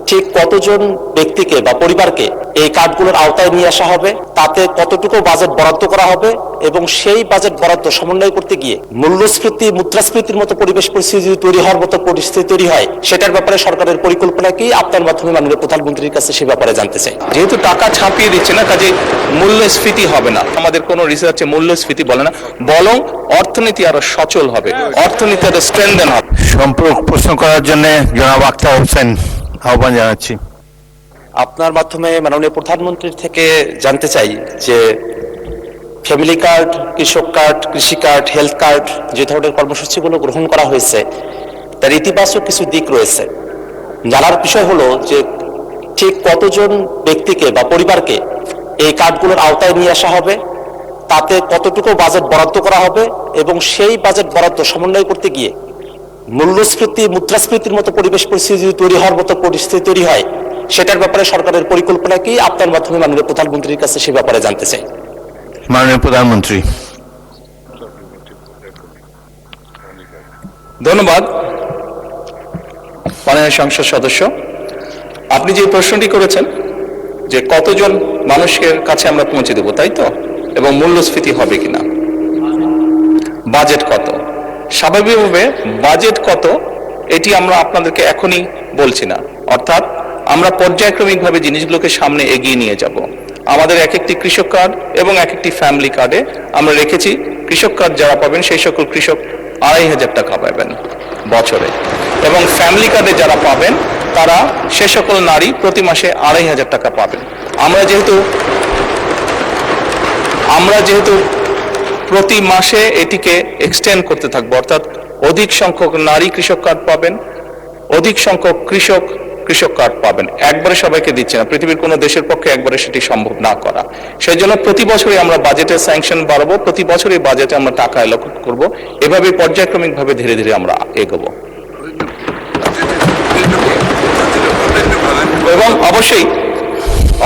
ঠিক কতজন ব্যক্তিকে বা পরিবারকে এই কার্ডগুলোর আওতায় নিয়ে আসা হবে, তাতে কতটুকু বাজেট বরাদ্দ করা হবে এবং সেই বাজেট বরাদ্দ সমন্বয় করতে গিয়ে মূল্যস্ফীতি মুদ্রাস্ফীতির মতো পরিবেশ পরিস্থিতি তৈরি হওয়ার মতো পরিস্থিতি তৈরি হয়, সেটার ব্যাপারে সরকারের পরিকল্পনা কি, আপনার মাধ্যমে মাননীয় প্রধানমন্ত্রীর কাছে সে ব্যাপারে জানতে চাই। যেহেতু টাকা ছাপিয়ে দিচ্ছে না, কাজে মূল্যস্ফীতি হবে না। আমাদের কোনো রিসার্চে মূল্যস্ফীতি বলে না, বরং অর্থনীতি আরো সচল হবে, অর্থনীতি আরো স্ট্রেনদেন হবে। সম্পর্ক প্রশ্ন করার জন্য জনাব আখতার হোসেন আহ্বান জানাচ্ছি। আপনার মাধ্যমে মাননীয় প্রধানমন্ত্রীর থেকে জানতে চাই যে ফ্যামিলি কার্ড, কৃষক কার্ড, কৃষি কার্ড, হেলথ কার্ড যে ধরনের কর্মসূচিগুলো গ্রহণ করা হয়েছে তার ইতিবাচক কিছু দিক রয়েছে। জানার বিষয় হলো যে ঠিক কতজন ব্যক্তিকে বা পরিবারকে এই কার্ডগুলোর আওতায় নিয়ে আসা হবে, তাতে কতটুকু বাজেট বরাদ্দ করা হবে এবং সেই বাজেট বরাদ্দ সমন্বয় করতে গিয়ে মূল্যস্ফীতি মুদ্রাস্ফীতির মতো পরিবেশ পরিস্থিতি তৈরি হওয়ার মতো পরিস্থিতি তৈরি হয়, সেটার ব্যাপারে সরকারের পরিকল্পনা কি, আপনার মাধ্যমে মাননীয় প্রধানমন্ত্রীর কাছে সে ব্যাপারে জানতে চাই। মাননীয় প্রধানমন্ত্রী। ধন্যবাদ মাননীয় সংসদ সদস্য। আপনি যে প্রশ্নটি করেছেন যে কতজন মানুষের কাছে আমরা পৌঁছে দেব, তাই তো, এবং মূল্যস্ফীতি হবে কিনা, বাজেট কত, স্বাভাবিকভাবে বাজেট কত এটি আমরা আপনাদেরকে এখনই বলছি না। অর্থাৎ আমরা পর্যায়ক্রমিকভাবে জিনিসগুলোকে সামনে এগিয়ে নিয়ে যাব। আমাদের এক একটি কৃষক কার্ড এবং এক একটি ফ্যামিলি কার্ডে আমরা রেখেছি কৃষক কার্ড যারা পাবেন সেই সকল কৃষক ২৫০০ টাকা পাবেন বছরে, এবং ফ্যামিলি কার্ডে যারা পাবেন তারা সে সকল নারী প্রতি মাসে ২৫০০ টাকা পাবেন। আমরা যেহেতু প্রতি মাসে এটিকে এক্সটেন্ড করতে থাকবো, অর্থাৎ অধিক সংখ্যক নারী কৃষক কার্ড পাবেন, অধিক সংখ্যক কৃষক কার্ড পাবেন। একবারে সবাইকে দিচ্ছে না, পৃথিবীর কোনো দেশের পক্ষে একবারে সেটি সম্ভব না করা। সেই জন্য প্রতি বছরই আমরা বাজেটের স্যাংশন বাড়াবো, প্রতি বছরই বাজেটে আমরা টাকা অ্যালোকেট করব, এভাবে পর্যায়ক্রমিকভাবে ধীরে ধীরে আমরা এগোবো। এবং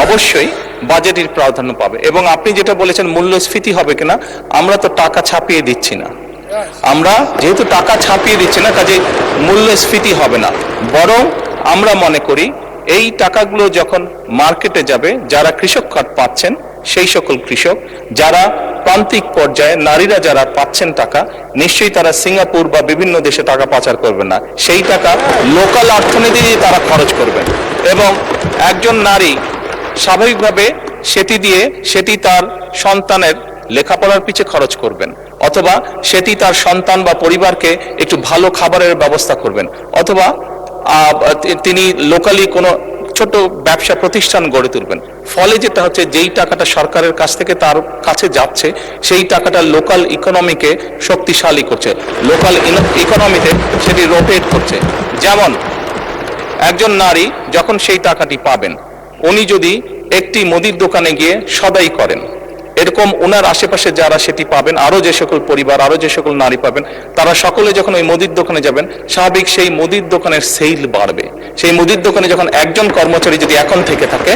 অবশ্যই বাজেটের প্রাধান্য পাবে। এবং আপনি যেটা বলেছেন মূল্যস্ফীতি হবে কিনা, আমরা তো টাকা ছাপিয়ে দিচ্ছি না। আমরা যেহেতু টাকা ছাপিয়ে দিচ্ছি না, কাজে মূল্যস্ফীতি হবে না, বরং আমরা মনে করি এই টাকাগুলো যখন মার্কেটে যাবে, যারা কৃষক কার্ড পাচ্ছেন সেই সকল কৃষক, যারা প্রান্তিক পর্যায়ে নারীরা যারা পাচ্ছেন টাকা, নিশ্চয়ই তারা সিঙ্গাপুর বা বিভিন্ন দেশে টাকা পাচার করবেন না, সেই টাকা লোকাল অর্থনীতি দিয়ে তারা খরচ করবেন। এবং একজন নারী স্বাভাবিকভাবে সেটি তার সন্তানের লেখাপড়ার পিছে খরচ করবেন, অথবা সেটি তার সন্তান বা পরিবারকে একটু ভালো খাবারের ব্যবস্থা করবেন, অথবা তিনি লোকালি কোনো ছোট ব্যবসা প্রতিষ্ঠান গড়ে তুলবেন। ফলে যেটা হচ্ছে, যেই টাকাটা সরকারের কাছ থেকে তার কাছে যাচ্ছে সেই টাকাটা লোকাল ইকোনমিকে শক্তিশালী করছে, লোকাল ইকোনমিতে সেটি রোটেট করছে। যেমন একজন নারী যখন সেই টাকাটি পাবেন, উনি যদি একটি মুদির দোকানে গিয়ে সদাই করেন, এরকম ওনার আশেপাশে যারা সেটি পাবেন, আরো যে সকল পরিবার, আরো যে সকল নারী পাবেন, তারা সকলে যখন ওই মুদির দোকানে যাবেন, স্বাভাবিক সেই মুদির দোকানের সেল বাড়বে। সেই মুদির দোকানে যখন একজন কর্মচারী যদি এখন থেকে থাকে,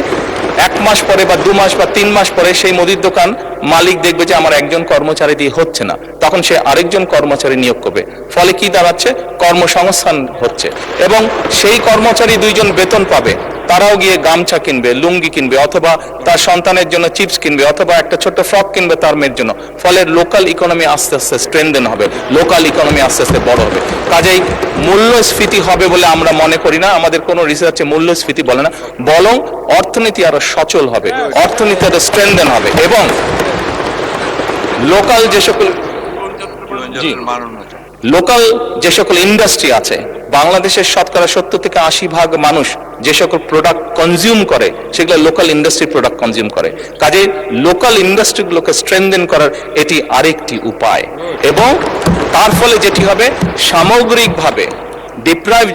1 মাস পরে বা 2 মাস বা 3 মাস পরে সেই মুদির দোকান মালিক দেখবে যে আমার একজন কর্মচারী দিয়ে হচ্ছে না, তখন সে আরেকজন কর্মচারী নিয়োগ করবে। ফলে কি দাঁড়াচ্ছে, কর্মসংস্থান হচ্ছে, এবং সেই কর্মচারী 2 জন বেতন পাবে, তারাও গিয়ে গামছা কিনবে, লুঙ্গি কিনবে, অথবা তার সন্তানের জন্য চিপস কিনবে, অথবা একটা ছোট্ট ফ্রক কিনবে তার মেয়ের জন্য। ফলে লোকাল ইকোনমি আস্তে আস্তে স্ট্রেনদেন হবে, লোকাল ইকোনমি আস্তে আস্তে বড় হবে। কাজেই মূল্যস্ফীতি হবে বলে আমরা মনে করি না, আমাদের কোনো রিসার্চে মূল্যস্ফীতি বলে না, বরং অর্থনীতি আরো সচল হবে, অর্থনীতি আরো স্ট্রেনদেন হবে। এবং লোকাল যে সকল ইন্ডাস্ট্রি আছে, বাংলাদেশের শতকরা 70 থেকে 80% মানুষ যে সকল প্রোডাক্ট কনজিউম করে, সেগুলো লোকাল ইন্ডাস্ট্রি প্রোডাক্ট কনজিউম করে। কাজে লোকাল ইন্ডাস্ট্রিগুলোকে স্ট্রেনদেন করার এটি আরেকটি উপায়। এবং তার ফলে যেটি হবে, সামগ্রিকভাবে ডিপ্রাইভ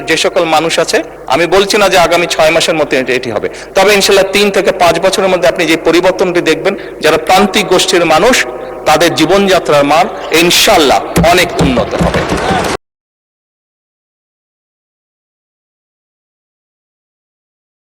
যে সকল মানুষ আছে, আমি বলছি না যে আগামী 6 মাসের মধ্যে এটি হবে, তবে ইনশাল্লাহ 3 থেকে 5 বছরের মধ্যে আপনি যে পরিবর্তনটি দেখবেন, যারা প্রান্তিক গোষ্ঠীর মানুষ, তাদের জীবনযাত্রার মান ইনশাল্লাহ অনেক উন্নত হবে।